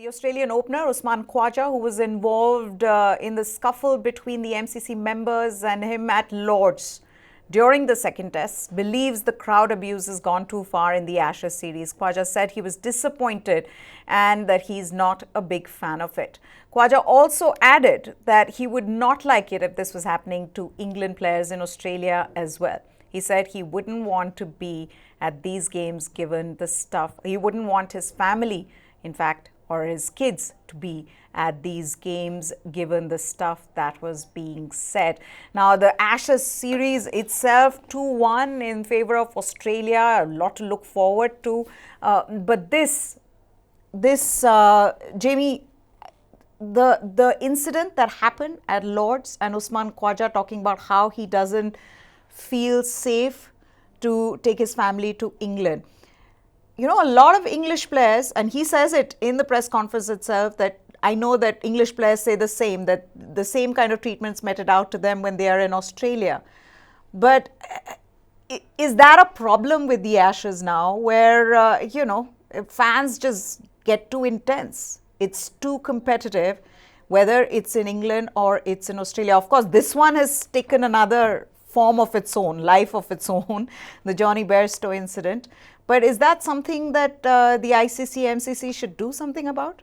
Australian opener, Usman Khawaja, who was involved in the scuffle between the MCC members and him at Lord's during the second test, believes the crowd abuse has gone too far in the Ashes series. Khawaja said he was disappointed and that he's not a big fan of it. Khawaja also added that he would not like it if this was happening to England players in Australia as well. He said he wouldn't want to be at these games given the stuff. He wouldn't want his family, in fact, or his kids to be at these games given the stuff that was being said. Now, the Ashes series itself 2-1 in favor of Australia, a lot to look forward to. But Jamie, the incident that happened at Lord's and Usman Khawaja talking about how he doesn't feel safe to take his family to England. You know, a lot of English players, and he says it in the press conference itself, that I know that English players say the same, that the same kind of treatment's meted out to them when they are in Australia. But is that a problem with the Ashes now where, fans just get too intense? It's too competitive, whether it's in England or it's in Australia. Of course, this one has taken another form of its own, life of its own, the Johnny Bairstow incident. But is that something that the ICC, MCC should do something about?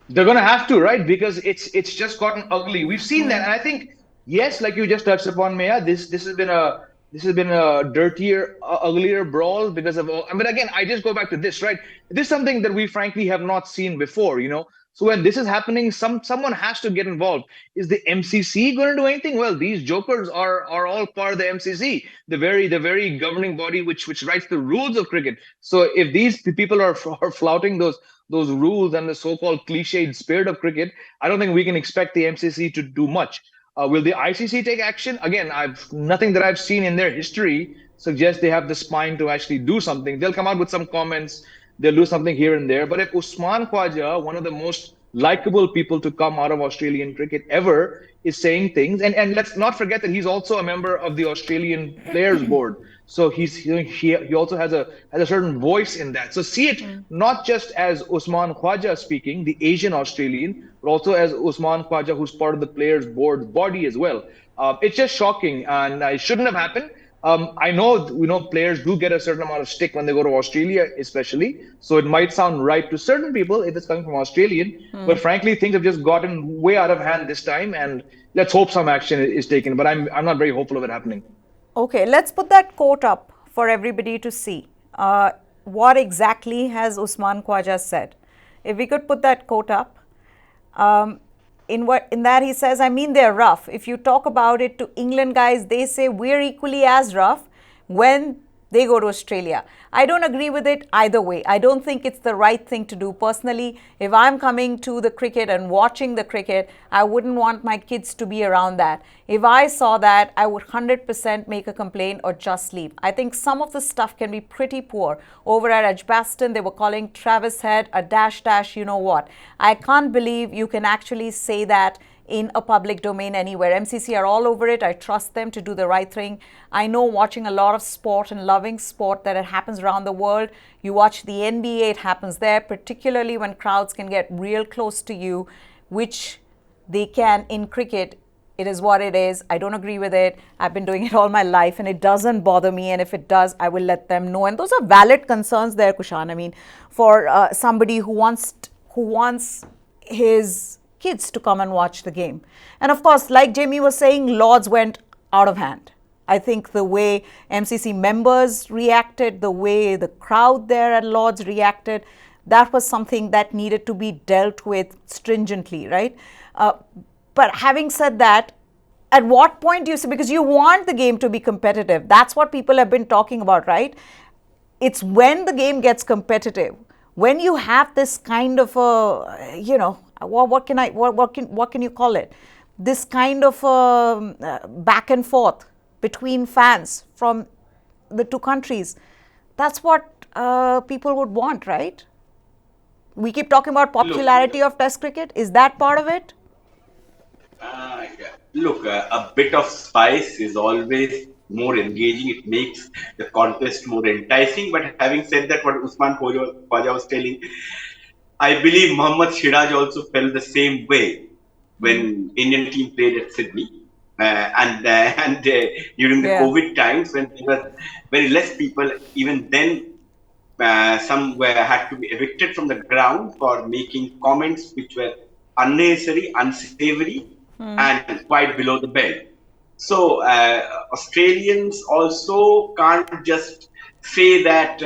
They're going to have to, right? Because it's just gotten ugly. We've seen that, and I think yes, like you just touched upon, Maya, this has been a dirtier, uglier brawl because of all. I mean, again, I just go back to this, right? This is something that we frankly have not seen before, you know. So when this is happening, someone has to get involved. Is the MCC going to do anything? Well, these jokers are all part of the MCC, the very governing body which writes the rules of cricket. So if these people are flouting those rules and the so-called cliched spirit of cricket, I don't think we can expect the MCC to do much. Will the ICC take action? Again, nothing that I've seen in their history suggests they have the spine to actually do something. They'll come out with some comments. They'll do something here and there. But if Usman Khawaja, one of the most likable people to come out of Australian cricket ever, is saying things, and let's not forget that he's also a member of the Australian Players Board. So he also has a certain voice in that. So see it not just as Usman Khawaja speaking, the Asian Australian, but also as Usman Khawaja, who's part of the Players Board body as well. It's just shocking, and it shouldn't have happened. I know players do get a certain amount of stick when they go to Australia, especially. So it might sound right to certain people if it's coming from Australian, but frankly, things have just gotten way out of hand this time, and let's hope some action is taken. But I'm not very hopeful of it happening. Okay, let's put that quote up for everybody to see. What exactly has Usman Khawaja said? If we could put that quote up. In that he says, I mean, they're rough. If you talk about it to England guys, they say we're equally as rough when they go to Australia. I don't agree with it either way. I don't think it's the right thing to do. Personally, if I'm coming to the cricket and watching the cricket, I wouldn't want my kids to be around that. If I saw that, I would 100% make a complaint or just leave. I think some of the stuff can be pretty poor. Over at Edgbaston, they were calling Travis Head a dash, you know what. I can't believe you can actually say that in a public domain anywhere. MCC are all over it. I trust them to do the right thing. I know, watching a lot of sport and loving sport, that it happens around the world. You watch the NBA, it happens there, particularly when crowds can get real close to you, which they can in cricket. It is what it is. I don't agree with it. I've been doing it all my life and it doesn't bother me. And if it does, I will let them know. And those are valid concerns there, Kushan. I mean, for somebody who wants his kids to come and watch the game. And of course, like Jamie was saying, Lords went out of hand. I think the way MCC members reacted, the way the crowd there at Lords reacted, that was something that needed to be dealt with stringently, right? But having said that, at what point do you say, because you want the game to be competitive, that's what people have been talking about, right? It's when the game gets competitive, when you have this kind of a, what can you call it? This kind of back and forth between fans from the two countries. That's what people would want, right? We keep talking about popularity of Test cricket. Is that part of it? Look, a bit of spice is always more engaging. It makes the contest more enticing. But having said that, what Usman Khawaja was telling, I believe Mohammad Siraj also felt the same way when Indian team played at Sydney. And during the Yeah. COVID times when there were very less people, even then some were had to be evicted from the ground for making comments which were unnecessary, unsavory, and quite below the belt. So Australians also can't just say that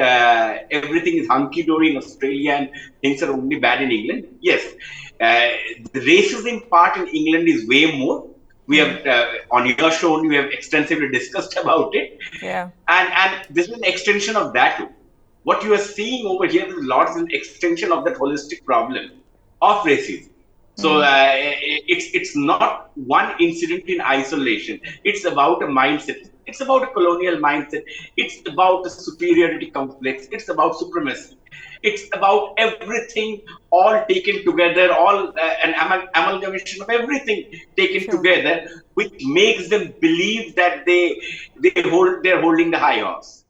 everything is hunky dory in Australia and things are only bad in England. Yes, uh, the racism part in England is way more. We have on your show only we have extensively discussed about it, Yeah. and this is an extension of that too. What you are seeing over here is a lot is an extension of that holistic problem of racism. So it's not one incident in isolation. It's about a mindset. It's about a colonial mindset. It's about a superiority complex. It's about supremacy. It's about everything all taken together, all an amalgamation of everything taken Sure. together, which makes them believe that they're holding the high horse.